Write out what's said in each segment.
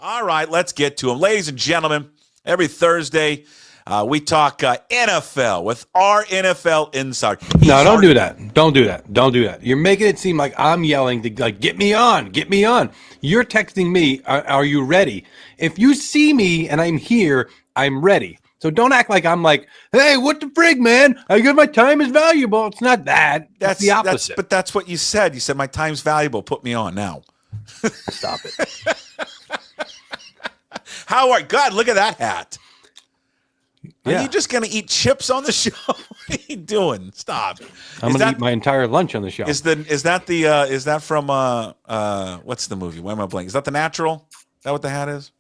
All right, let's get to them. Ladies and gentlemen, every Thursday, we talk NFL with our NFL insider. No, don't do that. Don't do that. Don't do that. You're making it seem like I'm yelling to get me on, get me on. You're texting me, are you ready? If you see me and I'm here, I'm ready. So don't act like I'm like, hey, what the frig, man? I get my time is valuable. It's not that. That's the opposite. But that's what you said. You said my time's valuable. Put me on now. Stop it. How are God? Look at that hat. Yeah. Are you just gonna eat chips on the show? What are you doing? Stop. I'm gonna eat my entire lunch on the show. Is that from what's the movie? Why am I blanking? Is that The Natural? Is that what the hat is?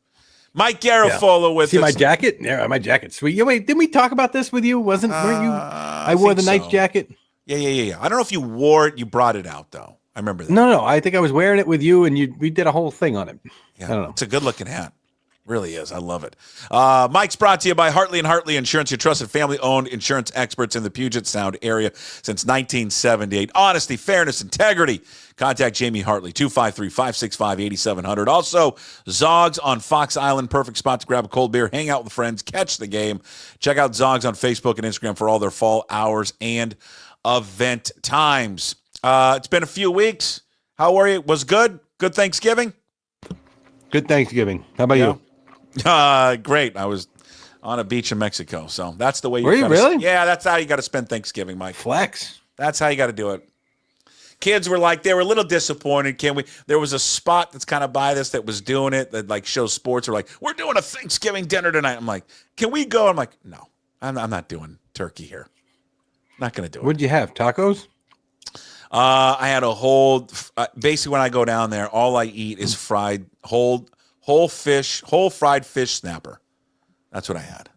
Mike Garafolo with my jacket? Yeah, my jacket's sweet. Yeah, wait, didn't we talk about this with you? Weren't you? I wore the night jacket. Yeah. I don't know if you wore it. You brought it out though. I remember that. No. I think I was wearing it with you, and we did a whole thing on it. Yeah, I don't know. It's a good looking hat. Really is. I love it. Mike's brought to you by Hartley & Hartley Insurance, your trusted family-owned insurance experts in the Puget Sound area since 1978. Honesty, fairness, integrity. Contact Jamie Hartley, 253-565-8700. Also, Zogs on Fox Island, perfect spot to grab a cold beer, hang out with friends, catch the game. Check out Zogs on Facebook and Instagram for all their fall hours and event times. It's been a few weeks. How are you? Was good? Good Thanksgiving? Good Thanksgiving. How about you? Great. I was on a beach in Mexico, so that's the way you. Were you really? Yeah, that's how you got to spend Thanksgiving, Mike. Flex. That's how you got to do it. Kids were like, they were a little disappointed. There was a spot that's kind of by this that was doing it that like shows sports. Are like, we're doing a Thanksgiving dinner tonight. I'm like, can we go? I'm like, no, I'm not doing turkey here. Not gonna do it. What'd you have? Tacos? I had a whole. Basically, when I go down there, all I eat is fried whole fried fish snapper. That's what I had.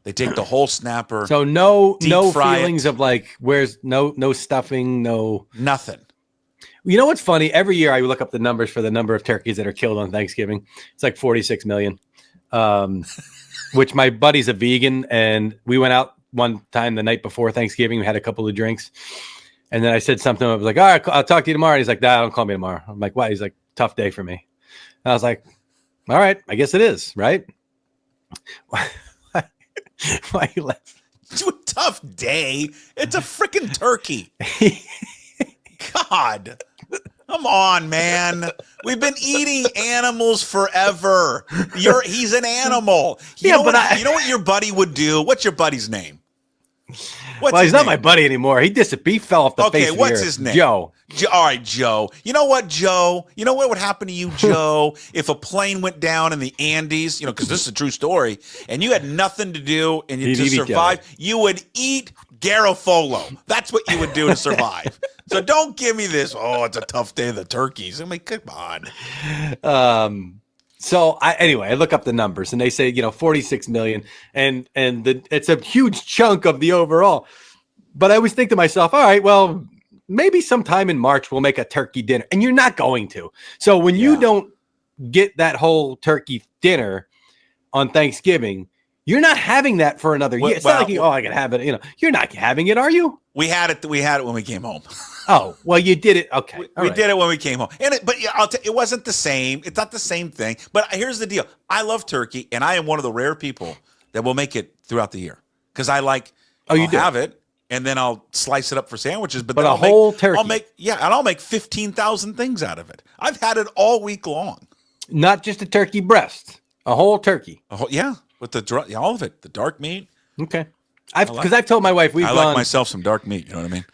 They take the whole snapper. So no feelings of like, where's no stuffing, no nothing. You know what's funny? Every year I look up the numbers for the number of turkeys that are killed on Thanksgiving. It's like 46 million. Which my buddy's a vegan, and we went out one time the night before Thanksgiving. We had a couple of drinks, and then I said something. I was like, "All right, I'll talk to you tomorrow." And he's like, "Nah, don't call me tomorrow." I'm like, "Why?" He's like, "Tough day for me." And I was like, all right, I guess it is, right? Why you laugh? It's a tough day. It's a freaking turkey. God. Come on, man. We've been eating animals forever. He's an animal. You know what your buddy would do? What's your buddy's name? He's not my buddy anymore. He fell off the face of the earth. Okay, what's his name? Joe. All right, Joe. You know what, Joe? You know what would happen to you, Joe, if a plane went down in the Andes, because this is a true story, and you had nothing to do and you just survive, you would eat Garafolo. That's what you would do to survive. So don't give me this, it's a tough day of the turkeys. I mean, come on. So I look up the numbers and they say, 46 million and it's a huge chunk of the overall. But I always think to myself, all right, well, maybe sometime in March we'll make a turkey dinner, and you're not going to. So when you don't get that whole turkey dinner on Thanksgiving, you're not having that for another year. It's not like I can have it. You're not having it, are you? We had it when we came home. Oh, well, you did it. Okay. We did it when we came home. It wasn't the same. It's not the same thing. But here's the deal. I love turkey, and I am one of the rare people that will make it throughout the year. Because I like, I'll have it, and then I'll slice it up for sandwiches. But then whole turkey. I'll make 15,000 things out of it. I've had it all week long. Not just a turkey breast. A whole turkey. With all of it. The dark meat. Okay. I've told my wife I like myself some dark meat. You know what I mean?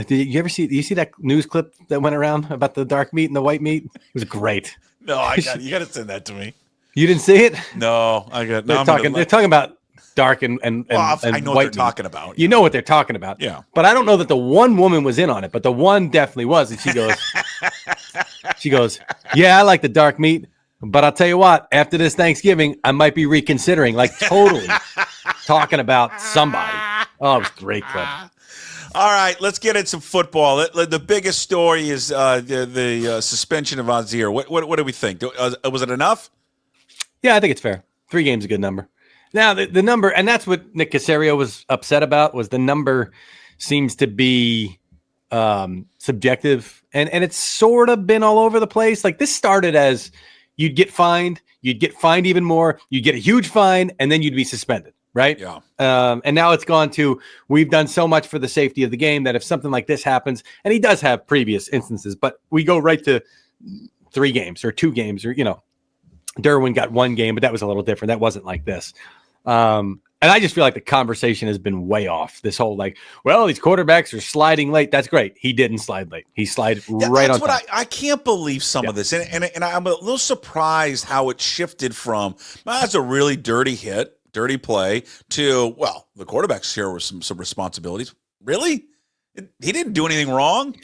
Did you see that news clip that went around about the dark meat and the white meat? It was great. No, you got to send that to me. You didn't see it? No, They're talking about dark and I know white what they're meat. talking about. You know what they're talking about. Yeah. But I don't know that the one woman was in on it, but the one definitely was. And she goes, yeah, I like the dark meat, but I'll tell you what, after this Thanksgiving, I might be reconsidering, like totally talking about somebody. Oh, it was a great clip. All right, let's get into some football. The biggest story is the suspension of Azeer. What do we think? Was it enough? Yeah, I think it's fair. 3 games is a good number. Now, the number, and that's what Nick Caserio was upset about, was the number seems to be subjective. And it's sort of been all over the place. Like, this started as, you'd get fined, even more, you'd get a huge fine, and then you'd be suspended, right? Yeah. And now it's gone to, we've done so much for the safety of the game that if something like this happens, and he does have previous instances, but we go right to 3 games or 2 games, or, Derwin got 1 game, but that was a little different. That wasn't like this. And I just feel like the conversation has been way off. This whole these quarterbacks are sliding late. That's great. He didn't slide late. He slid right on time. I can't believe some of this. And I'm a little surprised how it shifted from, that's a really dirty hit, dirty play, to, the quarterback's here with some responsibilities. Really? He didn't do anything wrong.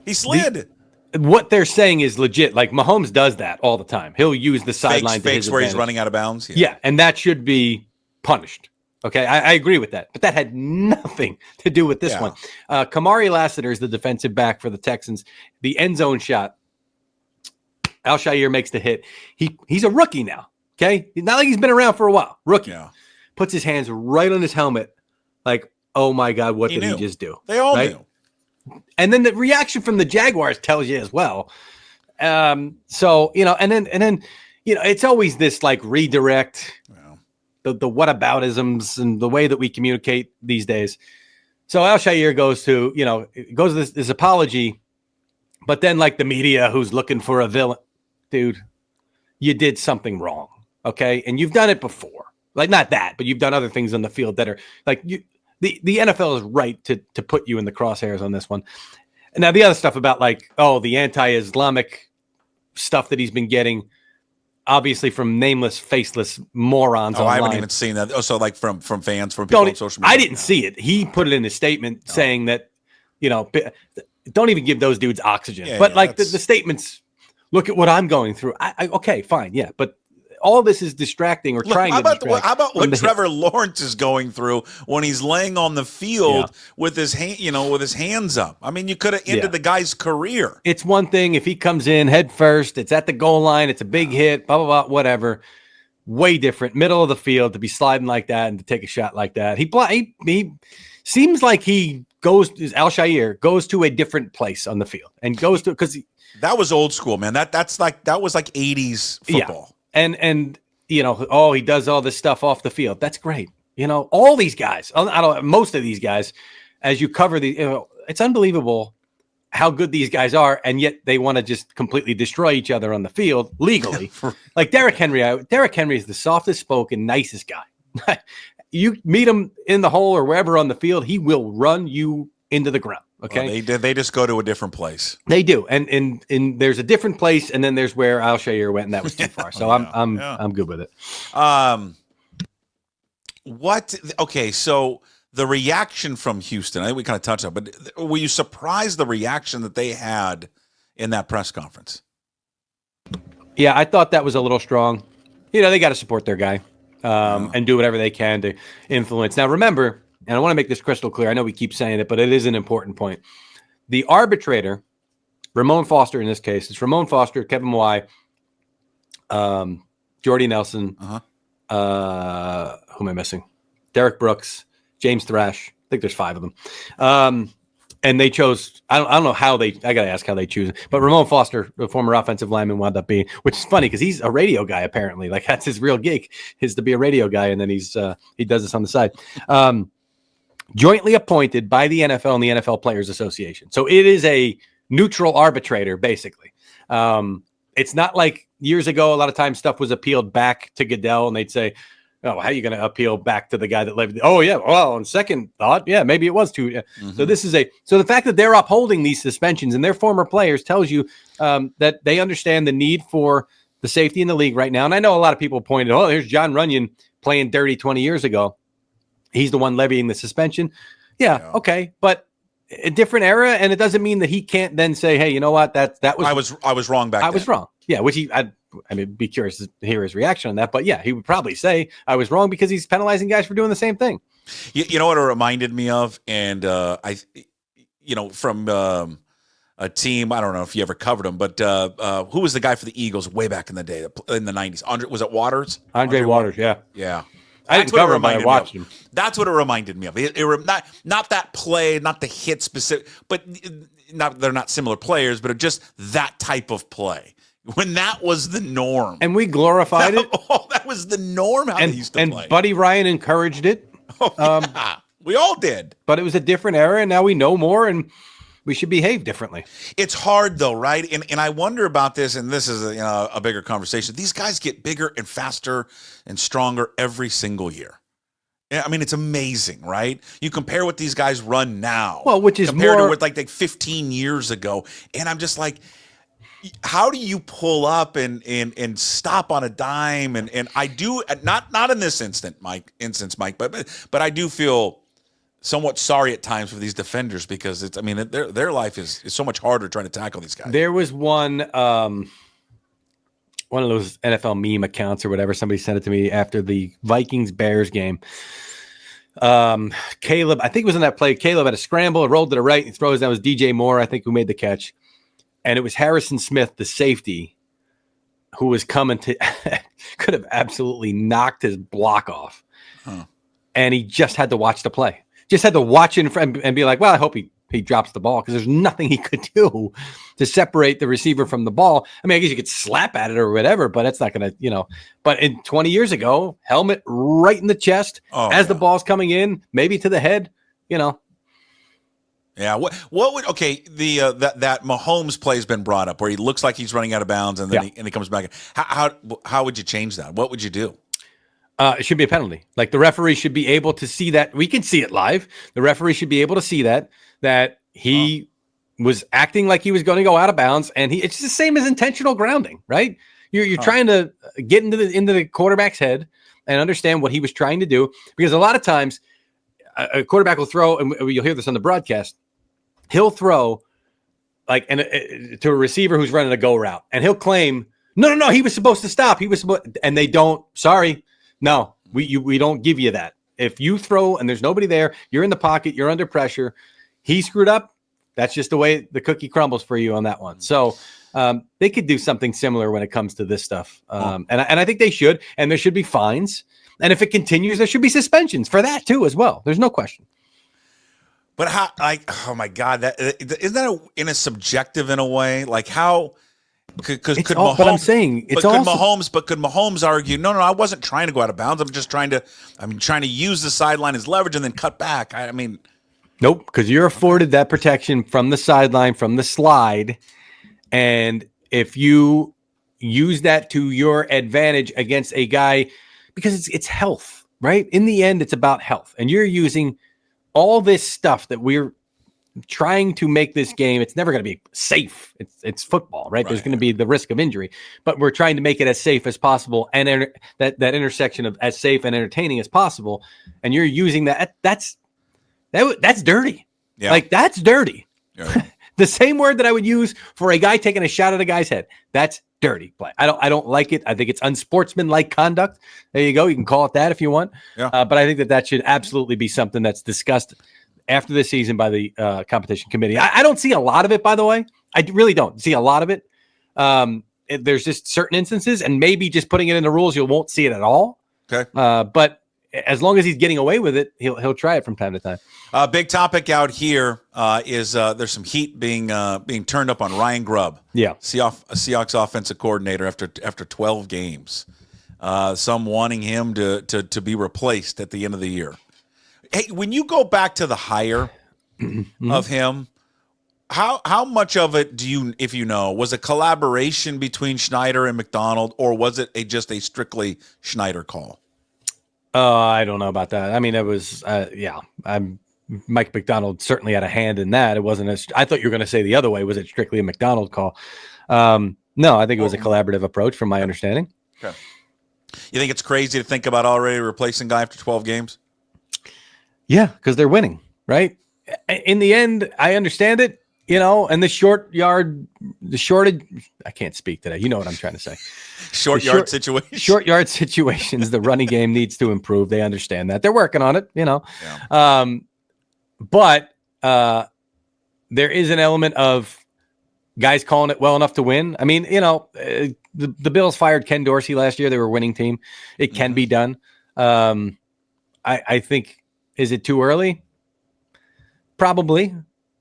He slid. What they're saying is legit. Like, Mahomes does that all the time. He'll use the sideline to his where advantage. He's running out of bounds. Yeah, and that should be punished. Okay, I agree with that, but that had nothing to do with this one. Kamari Lassiter is the defensive back for the Texans. The end zone shot. Al Shaair makes the hit. He's a rookie now. Okay, not like he's been around for a while. Rookie. Yeah. Puts his hands right on his helmet, like, oh my God, what did he just do? They all knew. And then the reaction from the Jaguars tells you as well. So and then it's always this like redirect. The whataboutisms and the way that we communicate these days. So Al Shaair goes to this apology, but then like the media who's looking for a villain, dude, you did something wrong, okay? And you've done it before, like not that, but you've done other things on the field that are like the NFL is right to put you in the crosshairs on this one. And now the other stuff about the anti-Islamic stuff that he's been getting. Obviously, from nameless, faceless morons. Oh, online. I haven't even seen that. Oh, so like from fans, from people on social media. I didn't see it. He put it in his statement saying that, don't even give those dudes oxygen. The statements, look at what I'm going through. Okay, fine, yeah, but all this is distracting or trying to distract. How about what Trevor Lawrence is going through when he's laying on the field with his hands up? I mean, you could have ended the guy's career. It's one thing if he comes in head first, it's at the goal line, it's a big hit, blah, blah, blah, whatever. Way different. Middle of the field to be sliding like that and to take a shot like that. He seems like Al Shaair goes to a different place on the field and goes to, because that was old school, man. That was like 80s football. Yeah. And he does all this stuff off the field. That's great. All these guys, most of these guys, as you cover it's unbelievable how good these guys are, and yet they want to just completely destroy each other on the field legally. Like Derrick Henry. Derrick Henry is the softest spoken, nicest guy. You meet him in the hole or wherever on the field, he will run you into the ground. Okay, well, they just go to a different place. They do, and there's a different place, and then there's where Al Shaair went, and that was too far. So I'm good with it. Okay, so the reaction from Houston, I think we kind of touched on, but were you surprised the reaction that they had in that press conference? Yeah, I thought that was a little strong. They got to support their guy and do whatever they can to influence. Now, remember. And I want to make this crystal clear. I know we keep saying it, but it is an important point. The arbitrator, Ramon Foster in this case, it's Ramon Foster, Kevin Y, Jordy Nelson, who am I missing? Derek Brooks, James Thrash. I think there's 5 of them. And they chose, I don't know how I got to ask how they choose it. But Ramon Foster, the former offensive lineman, wound up being, which is funny because he's a radio guy apparently. Like that's his real gig, is to be a radio guy. And then he does this on the side. Jointly appointed by the NFL and the NFL Players Association. So it is a neutral arbitrator, basically. It's not like years ago, a lot of times stuff was appealed back to Goodell, and they'd say, oh, how are you going to appeal back to the guy that led? Oh, yeah, well, on second thought, yeah, maybe it was too. Mm-hmm. So the fact that they're upholding these suspensions and their former players tells you that they understand the need for the safety in the league right now. And I know a lot of people pointed, oh, there's John Runyon playing dirty 20 years ago. He's the one levying the suspension. Yeah, okay, but a different era, and it doesn't mean that he can't then say, "Hey, you know what? That was I was wrong back then. I was wrong." Yeah, which be curious to hear his reaction on that. But yeah, he would probably say, "I was wrong," because he's penalizing guys for doing the same thing. You know what it reminded me of, and from a team. I don't know if you ever covered him, but who was the guy for the Eagles way back in the day in the 90s? Was it Waters? Andre Waters. Yeah. I didn't cover him, but I watched him. That's what it reminded me of. Not that play, not the hit specific, but they're not similar players, but just that type of play when that was the norm. And we glorified it. Oh, that was the norm how they used to play. And Buddy Ryan encouraged it. Oh, yeah. We all did. But it was a different era, and now we know more, and we should behave differently. It's hard, though, right? And I wonder about this, and this is a bigger conversation. These guys get bigger and faster and stronger every single year. I mean, it's amazing, right? You compare what these guys run now, well, which is compared more to what like 15 years ago, and I'm just like, how do you pull up and stop on a dime? And I do not in this instance, Mike, but I do feel somewhat sorry at times for these defenders because their life is so much harder trying to tackle these guys. There was one of those NFL meme accounts or whatever. Somebody sent it to me after the Vikings-Bears game. Caleb, I think it was in that play. Caleb had a scramble, rolled to the right, and throws. That was DJ Moore, I think, who made the catch. And it was Harrison Smith, the safety, who was coming to could have absolutely knocked his block off. Huh. And he just had to watch the play. Just had to watch it and be like, well, I hope he drops the ball because there's nothing he could do to separate the receiver from the ball. I mean, I guess you could slap at it or whatever, but it's not going to, But in 20 years ago, helmet right in the chest the ball's coming in, maybe to the head, Yeah. What would that Mahomes play has been brought up where he looks like he's running out of bounds and then he comes back. How would you change that? What would you do? It should be a penalty. Like the referee should be able to see that. We can see it live. The referee should be able to see that he was acting like he was going to go out of bounds, and it's the same as intentional grounding, right? You're trying to get into the quarterback's head and understand what he was trying to do, because a lot of times a quarterback will throw, and you'll hear this on the broadcast. He'll throw to a receiver who's running a go route, and he'll claim, no, he was supposed to stop. And they don't. Sorry. No, we don't give you that. If you throw and there's nobody there, you're in the pocket, you're under pressure, he screwed up. That's just the way the cookie crumbles for you on that one. So they could do something similar when it comes to this stuff. And I think they should, and there should be fines. And if it continues, there should be suspensions for that too as well. There's no question. But how, oh my God, isn't that in a subjective in a way? Like how... Because could Mahomes, but I'm saying it's could Mahomes argue? No, I wasn't trying to go out of bounds. I'm just trying to use the sideline as leverage and then cut back. I mean, nope, because you're afforded that protection from the sideline, from the slide, and if you use that to your advantage against a guy, because it's health, right? In the end, it's about health, and you're using all this stuff that we're trying to make this game. It's never going to be safe. It's football, right? There's going to be the risk of injury, but we're trying to make it as safe as possible, and that intersection of as safe and entertaining as possible. And you're using that's dirty. Yeah. Like that's dirty. Yeah. The same word that I would use for a guy taking a shot at a guy's head. That's dirty play. I don't like it. I think it's unsportsmanlike conduct. There you go. You can call it that if you want. Yeah. But I think that should absolutely be something that's discussed after the season by the competition committee. I don't see a lot of it, by the way. I really don't see a lot of it. There's just certain instances, and maybe just putting it in the rules, you won't see it at all. Okay. But as long as he's getting away with it, he'll try it from time to time. Big topic out here is there's some heat being turned up on Ryan Grubb. Yeah. Seahawks offensive coordinator after 12 games. Some wanting him to be replaced at the end of the year. Hey, when you go back to the hire of him, how much of it do you, if you know, was a collaboration between Schneider and McDonald, or was it just a strictly Schneider call? I don't know about that. I mean, it was, Mike McDonald certainly had a hand in that. It wasn't I thought you were going to say the other way. Was it strictly a McDonald call? No, I think it was a collaborative approach from my understanding. Okay. You think it's crazy to think about already replacing a guy after 12 games? Yeah, because they're winning, right? In the end, I understand it, and the shortage, I can't speak today. You know what I'm trying to say. Short yard situations, the running game needs to improve. They understand that. They're working on it, Yeah. But there is an element of guys calling it well enough to win. I mean, the Bills fired Ken Dorsey last year. They were a winning team. It can be done. I think, is it too early? Probably.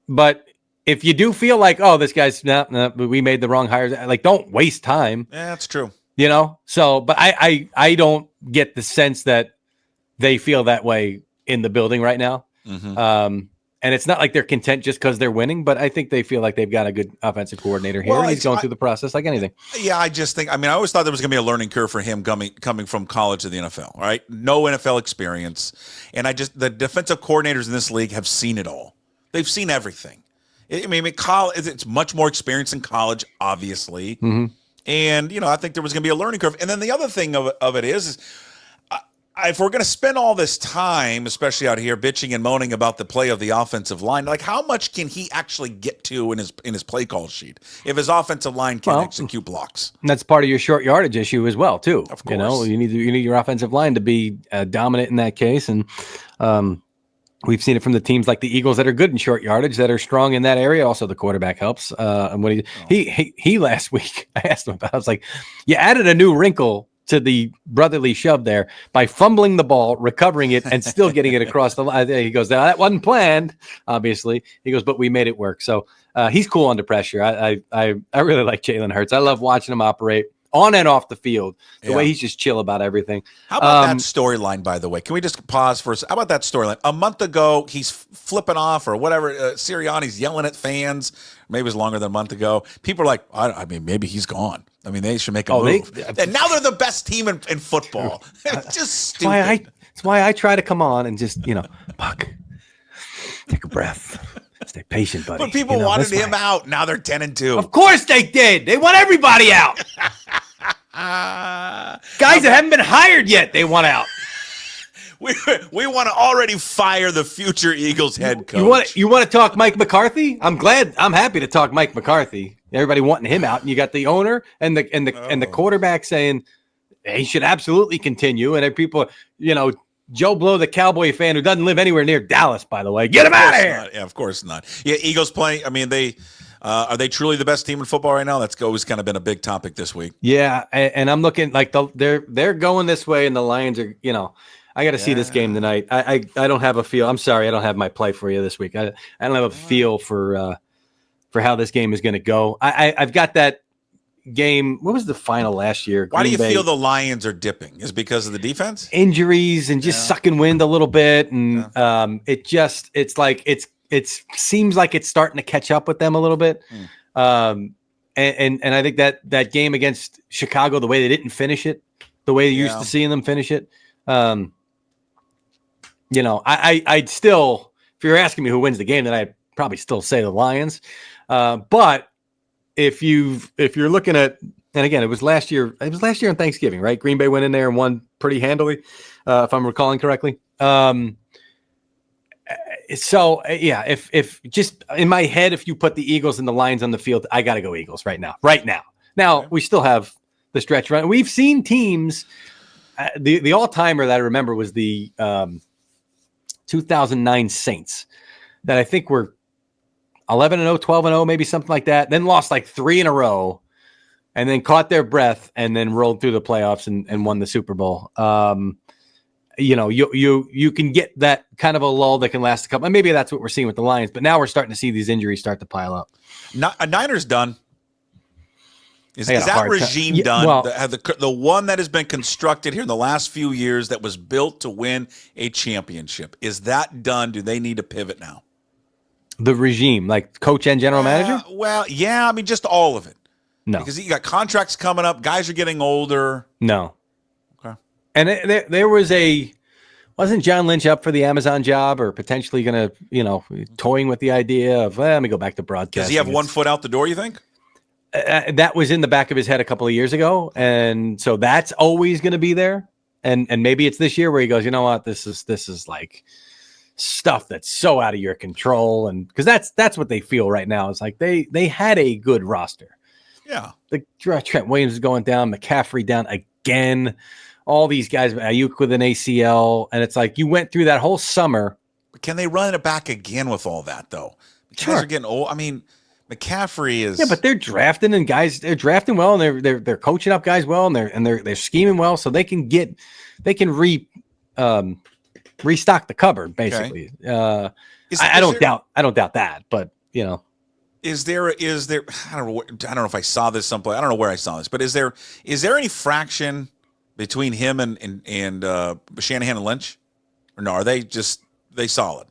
But if you do feel like, oh, this guy's we made the wrong hires, like don't waste time. Yeah, that's true. So, but I don't get the sense that they feel that way in the building right now. Mm-hmm. And it's not like they're content just because they're winning, but I think they feel like they've got a good offensive coordinator here. He's going through the process like anything. Yeah, I just think, I always thought there was going to be a learning curve for him coming from college to the NFL, right? No NFL experience. And the defensive coordinators in this league have seen it all. They've seen everything. College, it's much more experience in college, obviously. Mm-hmm. And, I think there was going to be a learning curve. And then the other thing of it is if we're going to spend all this time, especially out here, bitching and moaning about the play of the offensive line, like how much can he actually get to in his play call sheet if his offensive line can execute blocks? And that's part of your short yardage issue as well, too. Of course, you need your offensive line to be dominant in that case, and we've seen it from the teams like the Eagles that are good in short yardage, that are strong in that area. Also, the quarterback helps. And when he last week, I asked him about. I was like, you added a new wrinkle to the brotherly shove there by fumbling the ball, recovering it, and still getting it across the line. He goes, "Now that wasn't planned, obviously." He goes, "But we made it work." So he's cool under pressure. I really like Jalen Hurts. I love watching him operate on and off the field. The way he's just chill about everything. How about that storyline, by the way? Can we just pause for a second? How about that storyline? A month ago, he's flipping off or whatever. Sirianni's yelling at fans. Maybe it was longer than a month ago. People are like, maybe he's gone. They should make a move. And now they're the best team in football. It's just stupid. That's why I try to come on and just, Puck, take a breath. Stay patient, buddy. But people wanted him out. Now they're 10-2. Of course they did. They want everybody out. Guys that haven't been hired yet, they want out. We want to already fire the future Eagles head coach. You want to talk Mike McCarthy? I'm happy to talk Mike McCarthy. Everybody wanting him out, and you got the owner and the quarterback saying he should absolutely continue. And people, Joe Blow, the Cowboy fan who doesn't live anywhere near Dallas, by the way, get him out of here. Yeah, of course not. Yeah, Eagles playing. Are they truly the best team in football right now? That's always kind of been a big topic this week. Yeah, and I'm looking like they're going this way, and the Lions are, I got to see this game tonight. I don't have a feel. I'm sorry, I don't have my play for you this week. I don't have a feel for how this game is going to go. I've got that game. What was the final last year? Why do you feel the Lions are dipping? Is it because of the defense? Injuries and just sucking wind a little bit, and it seems like it's starting to catch up with them a little bit. And I think that game against Chicago, the way they didn't finish it, the way you're used to seeing them finish it. I'd still, if you're asking me who wins the game, then I'd probably still say the Lions. But if you're looking at, and again, it was last year on Thanksgiving, right? Green Bay went in there and won pretty handily, if I'm recalling correctly. If just in my head, if you put the Eagles and the Lions on the field, I got to go Eagles right now. Now we still have the stretch run. We've seen teams, the all-timer that I remember was the 2009 Saints that I think were 11-0, 12-0, maybe something like that. Then lost like 3 in a row and then caught their breath and then rolled through the playoffs and won the Super Bowl. You can get that kind of a lull that can last a couple. And maybe that's what we're seeing with the Lions. But now we're starting to see these injuries start to pile up. Niners done. Is that regime done? Well, the one that has been constructed here in the last few years that was built to win a championship, is that done? Do they need to pivot now? The regime, like coach and general manager? Well, yeah. Just all of it. No. Because you got contracts coming up. Guys are getting older. No. Okay. And there was wasn't John Lynch up for the Amazon job or potentially going to, toying with the idea of, let me go back to broadcasting. Does he have 1 foot out the door, you think? That was in the back of his head a couple of years ago. And so that's always going to be there. And maybe it's this year where he goes, you know what, this is like stuff that's so out of your control. And because that's what they feel right now. It's like they had a good roster. Yeah. The Trent Williams is going down, McCaffrey down again. All these guys, Ayuk with an ACL. And it's like you went through that whole summer. But can they run it back again with all that, though? The guys are getting old. McCaffrey is, but they're drafting they're drafting well, and they're coaching up guys well, and they're scheming well, so they can restock the cupboard basically. Okay. I don't doubt that, but Is there I don't know if I saw this someplace. I don't know where I saw this, but is there any fraction between him and Shanahan and Lynch? Or no, are they solid?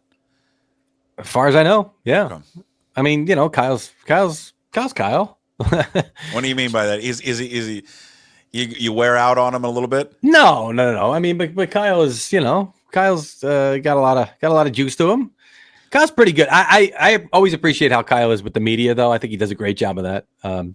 As far as I know, yeah. Okay. I mean, Kyle's Kyle. What do you mean by that? Is he you wear out on him a little bit? No. I mean, but Kyle is, Kyle's got a lot of juice to him. Kyle's pretty good. I always appreciate how Kyle is with the media, though. I think he does a great job of that.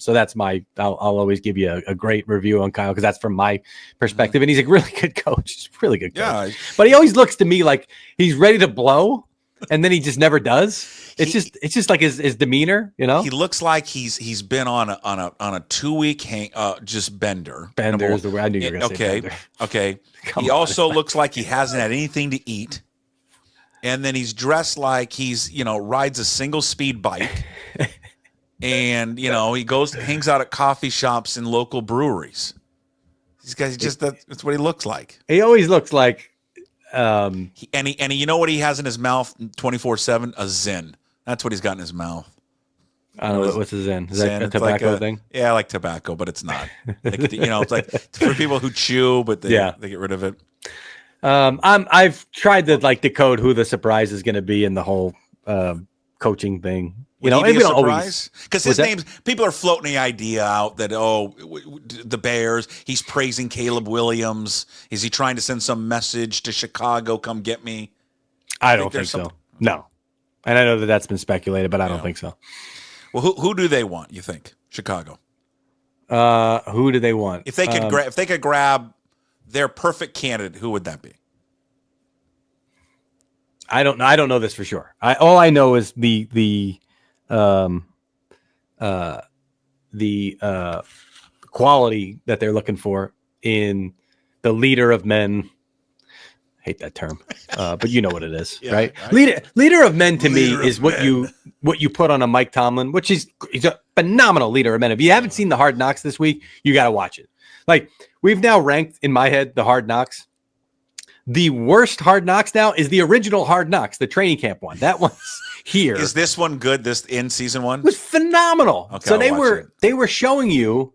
So that's I'll always give you a great review on Kyle because that's from my perspective. And he's a really good coach. He's a really good coach. Yeah. But he always looks to me like he's ready to blow, and then he just never does. It's just like his demeanor, He looks like he's been on a 2-week just bender. Bender is the word I knew you were going to say. Bender. Okay. He also looks like he hasn't had anything to eat. And then he's dressed like he's, rides a single speed bike. And, he hangs out at coffee shops and local breweries. These guys that's what he looks like. He always looks like and you know what he has in his mouth 24/7? A Zen. That's what he's got in his mouth. I don't know what's a Zen. Is that a tobacco thing? Yeah, like tobacco, but it's not. It's like for people who chew, but they get rid of it. I've tried to decode who the surprise is going to be in the whole coaching thing. Maybe a surprise because his name's people are floating the idea out that the Bears. He's praising Caleb Williams. Is he trying to send some message to Chicago? Come get me. I don't think so. No, and I know that's been speculated, but I don't think so. Well, who do they want? You think Chicago? Who do they want? If they could grab their perfect candidate, who would that be? I don't know. I don't know this for sure. All I know is the quality that they're looking for in the leader of men. I hate that term, but you know what it is, right? Leader of men to me is what you put on a Mike Tomlin, which he's a phenomenal leader of men. If you haven't seen the Hard Knocks this week, you got to watch it. We've now ranked in my head the Hard Knocks. The worst Hard Knocks now is the original Hard Knocks, the training camp one. That one's here. Is this one good? This in season one? It was phenomenal. Okay, so they were showing you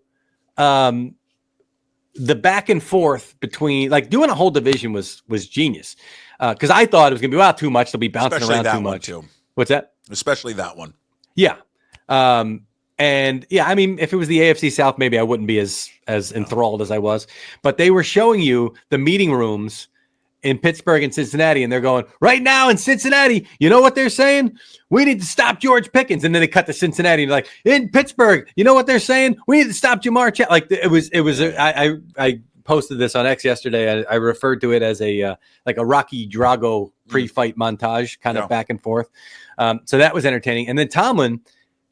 the back and forth between doing a whole division was genius. Because I thought it was gonna be too much. They'll be bouncing around too much. Too. What's that? Especially that one. Yeah. And I mean, if it was the AFC South, maybe I wouldn't be as enthralled as I was. But they were showing you the meeting rooms in Pittsburgh and Cincinnati, and they're going, right now in Cincinnati, you know what they're saying? We need to stop George Pickens. And then they cut to Cincinnati and in Pittsburgh, you know what they're saying? We need to stop Jamar Chase. I posted this on X yesterday. I referred to it as a Rocky Drago pre-fight montage, kind of back and forth. So that was entertaining. And then Tomlin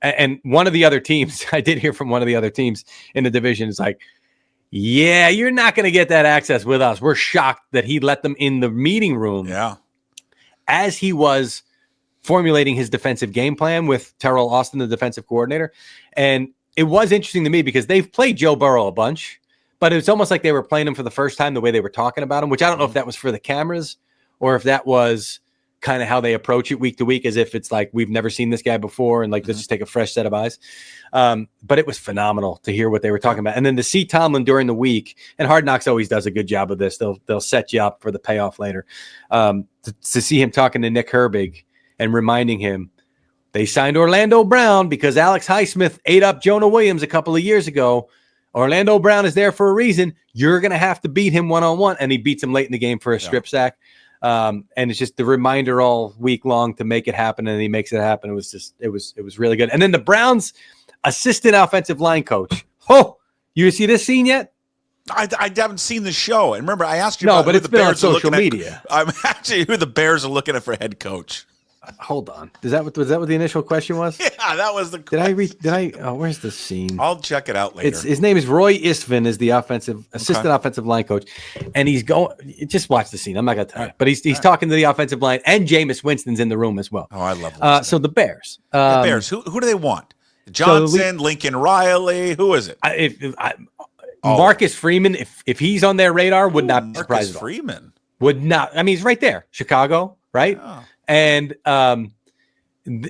and one of the other teams, I did hear from one of the other teams in the division is yeah, you're not going to get that access with us. We're shocked that he let them in the meeting room as he was formulating his defensive game plan with Terrell Austin, the defensive coordinator. And it was interesting to me because they've played Joe Burrow a bunch, but it was almost like they were playing him for the first time the way they were talking about him, which I don't know if that was for the cameras or if that was kind of how they approach it week to week, as if it's we've never seen this guy before and let's just take a fresh set of eyes. But it was phenomenal to hear what they were talking about. And then to see Tomlin during the week, and Hard Knocks always does a good job of this. They'll set you up for the payoff later. To see him talking to Nick Herbig and reminding him they signed Orlando Brown because Alex Highsmith ate up Jonah Williams a couple of years ago. Orlando Brown is there for a reason. You're going to have to beat him one-on-one. And he beats him late in the game for a strip sack. And it's just the reminder all week long to make it happen, and he makes it happen. It was really good. And then the Browns assistant offensive line coach. Oh, you see this scene yet? I haven't seen the show. And remember, I asked you about but it's been on social media. I'm actually who the Bears are looking at for head coach. Hold on. Was that what the initial question was? Yeah, that was the question. Where's the scene? I'll check it out later. His name is Roy Istvin, is the assistant offensive line coach. And he's going, just watch the scene. I'm not going to tell you. But he's talking to the offensive line, and Jameis Winston's in the room as well. Oh, I love Winston. So the Bears. The Bears. Who do they want? Johnson, Lincoln Riley. Who is it? Marcus Freeman, if he's on their radar, would not be surprised at all. Freeman. Would not. I mean, he's right there. Chicago, right? Oh. And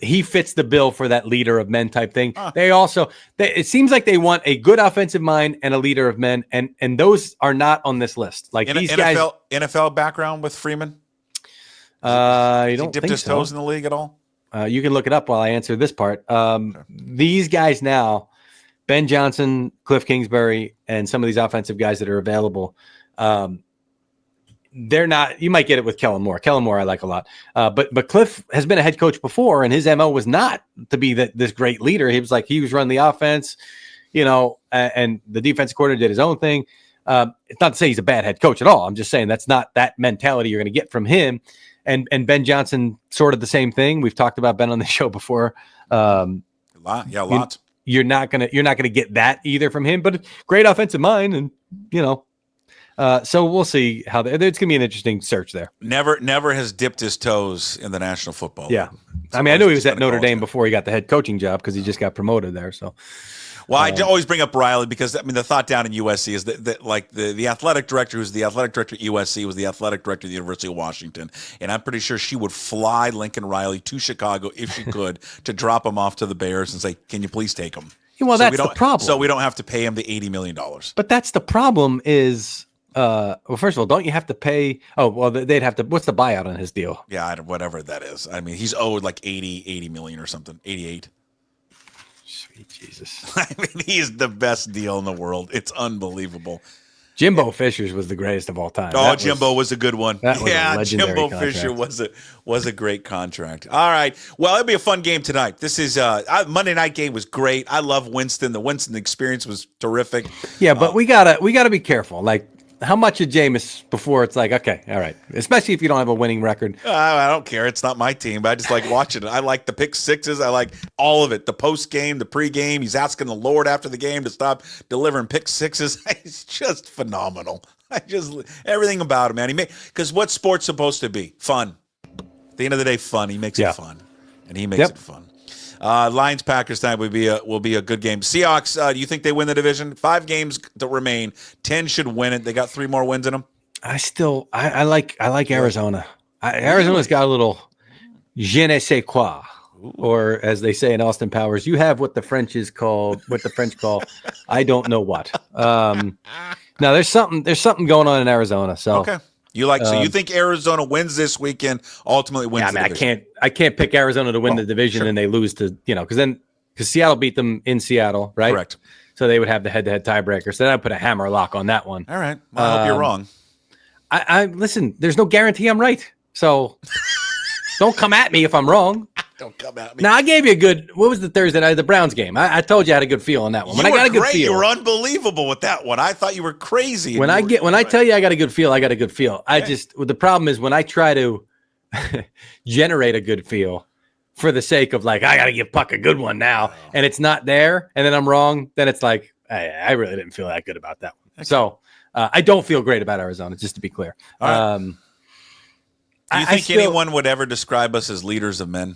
he fits the bill for that leader of men type thing. It seems like they want a good offensive mind and a leader of men, and those are not on this list. Like these guys, NFL background with Freeman. You don't dipped think his toes in the league at all? You can look it up while I answer this part. These guys now, Ben Johnson, Cliff Kingsbury, and some of these offensive guys that are available. They're not. You might get it with Kellen Moore. Kellen Moore I like a lot, but Cliff has been a head coach before, and his MO was not to be this great leader. He was running the offense, and the defensive coordinator did his own thing. It's not to say he's a bad head coach at all. I'm just saying that's not that mentality you're going to get from him. And Ben Johnson, sort of the same thing. We've talked about Ben on the show before. A lot. You're not gonna get that either from him. But great offensive mind, and so we'll see how it's gonna be an interesting search there. Never has dipped his toes in the National Football League. Yeah, I mean, I knew he was at Notre Dame before he got the head coaching job because he just got promoted there. So. Well, I always bring up Riley because the thought down in USC is that like the athletic director, who's the athletic director at USC, was the athletic director at the University of Washington, and I'm pretty sure she would fly Lincoln Riley to Chicago if she could to drop him off to the Bears and say, "Can you please take him?" Well, that's the problem. So we don't have to pay him the $80 million. But that's the problem. Is well, first of all, don't you have to pay? Oh, well, they'd have to. What's the buyout on his deal? Yeah, whatever that is. I mean, he's owed like 80 million or something, 88. Sweet Jesus. I mean, he's the best deal in the world. It's unbelievable. Jimbo Fisher's was the greatest of all time. Oh, Jimbo was a good one. Yeah, Jimbo Fisher was a great contract. All right. Well, it'll be a fun game tonight. This is Monday night game was great. I love Winston. The Winston experience was terrific. Yeah, but we gotta be careful. Like, how much of Jameis before it's like, okay, all right. Especially if you don't have a winning record. I don't care. It's not my team, but I just like watching it. I like the pick sixes. I like all of it. The post game, the pre-game. He's asking the Lord after the game to stop delivering pick sixes. It's just phenomenal. Everything about him, man. Because what's sports supposed to be? Fun. At the end of the day, fun. He makes it fun, and he makes it fun. Lions Packers tonight will be a good game. Seahawks, do you think they win the division? 5 games to remain. 10 should win it. They got 3 more wins in them. I like Arizona. Arizona's got a little je ne sais quoi, or as they say in Austin Powers, you have what the French call I don't know what. Now there's something going on in Arizona. So okay. So you think Arizona wins this weekend, ultimately wins the division? I can't pick Arizona to win the division and they lose to, because Seattle beat them in Seattle, right? Correct. So they would have the head-to-head tiebreaker. So then I'd put a hammer lock on that one. All right. Well, I hope you're wrong. I listen, there's no guarantee I'm right. So don't come at me if I'm wrong. Don't come at me. Now, I gave you a good, what was the Thursday night, the Browns game? I told you I had a good feel on that one. I got a good feel. You were unbelievable with that one. I thought you were crazy. When I tell you I got a good feel, I got a good feel. Okay. The problem is when I try to generate a good feel for the sake of like, I got to give Puck a good one now, and it's not there, and then I'm wrong, then it's like, I really didn't feel that good about that one. Okay. So I don't feel great about Arizona, just to be clear. Right. Do you think anyone would ever describe us as leaders of men?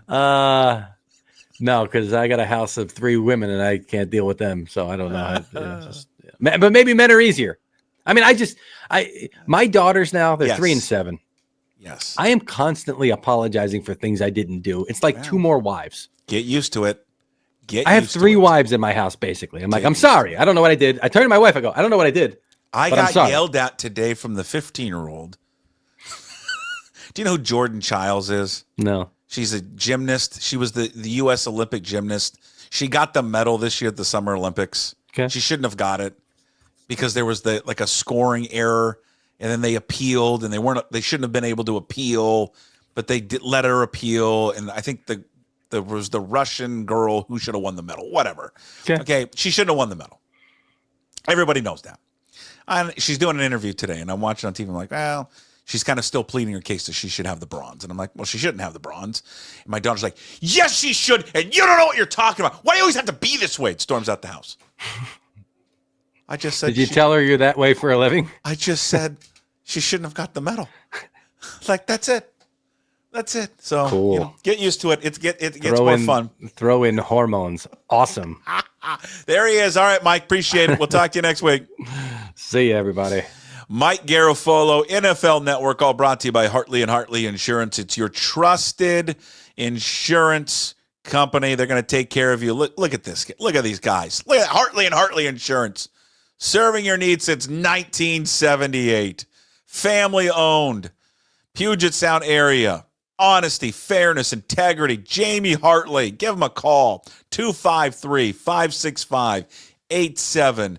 No, because I got a house of 3 women and I can't deal with them, so I don't know. But maybe men are easier. I mean, my daughters now, they're 3 and 7. Yes. I am constantly apologizing for things I didn't do. It's like 2 more wives. Get used to it. I have 3 wives in my house, basically. I'm like, I'm sorry. I don't know what I did. I turned to my wife. I go, I don't know what I did. I got yelled at today from the 15-year-old. Do you know who Jordan Childs is? No. She's a gymnast. She was the U.S. Olympic gymnast. She got the medal this year at the Summer Olympics. Okay. She shouldn't have got it because there was a scoring error, and then they appealed, and they shouldn't have been able to appeal, but they did let her appeal, and I think there was the Russian girl who should have won the medal. Whatever. Okay, she shouldn't have won the medal. Everybody knows that. And she's doing an interview today, and I'm watching on TV. I'm like, well, she's kind of still pleading her case that she should have the bronze. And I'm like, well, she shouldn't have the bronze. And my daughter's like, yes, she should. And you don't know what you're talking about. Why do you always have to be this way? It storms out the house. I just said. Did you tell her you're that way for a living? I just said she shouldn't have got the medal. Like, that's it. That's it. So cool. Get used to it. It gets more fun. Throw in hormones. Awesome. There he is. All right, Mike. Appreciate it. We'll talk to you next week. See you, everybody. Mike Garafolo, NFL Network, all brought to you by Hartley and Hartley Insurance. It's your trusted insurance company. They're going to take care of you. Look at this. Look at these guys. Look at Hartley and Hartley Insurance. Serving your needs since 1978. Family owned. Puget Sound area. Honesty, fairness, integrity. Jamie Hartley. Give him a call. 253-565-8700.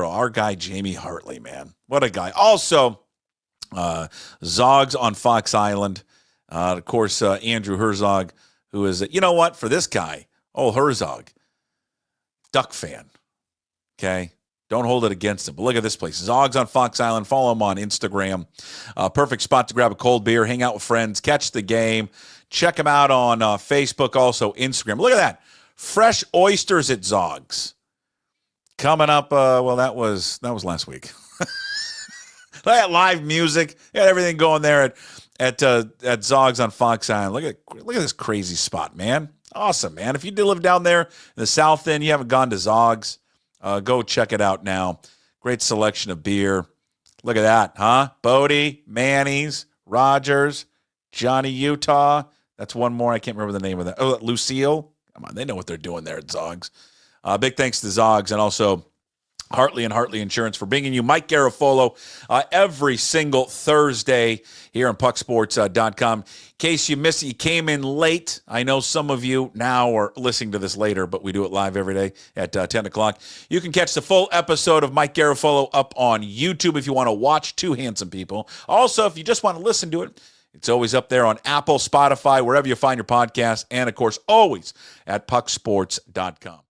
Our guy, Jamie Hartley, man. What a guy. Also, Zogs on Fox Island. Of course, Andrew Herzog, who is, you know what, for this guy, Herzog, Duck fan. Okay? Don't hold it against him. But look at this place. Zogs on Fox Island. Follow him on Instagram. Perfect spot to grab a cold beer, hang out with friends, catch the game. Check him out on Facebook, also Instagram. Look at that. Fresh oysters at Zogs. Coming up, that was last week. Look at live music. Got everything going there at Zogs on Fox Island. Look at this crazy spot, man. Awesome, man. If you do live down there in the South End, you haven't gone to Zogs, go check it out now. Great selection of beer. Look at that, huh? Bodie, Manny's, Rogers, Johnny Utah. That's one more. I can't remember the name of that. Oh, Lucille. Come on, they know what they're doing there at Zogs. Big thanks to Zogs and also Hartley and Hartley Insurance for bringing you Mike Garafolo every single Thursday here on pucksports.com. In case you missed it, you came in late. I know some of you now are listening to this later, but we do it live every day at 10 o'clock. You can catch the full episode of Mike Garafolo up on YouTube if you want to watch two handsome people. Also, if you just want to listen to it, it's always up there on Apple, Spotify, wherever you find your podcast, and, of course, always at pucksports.com.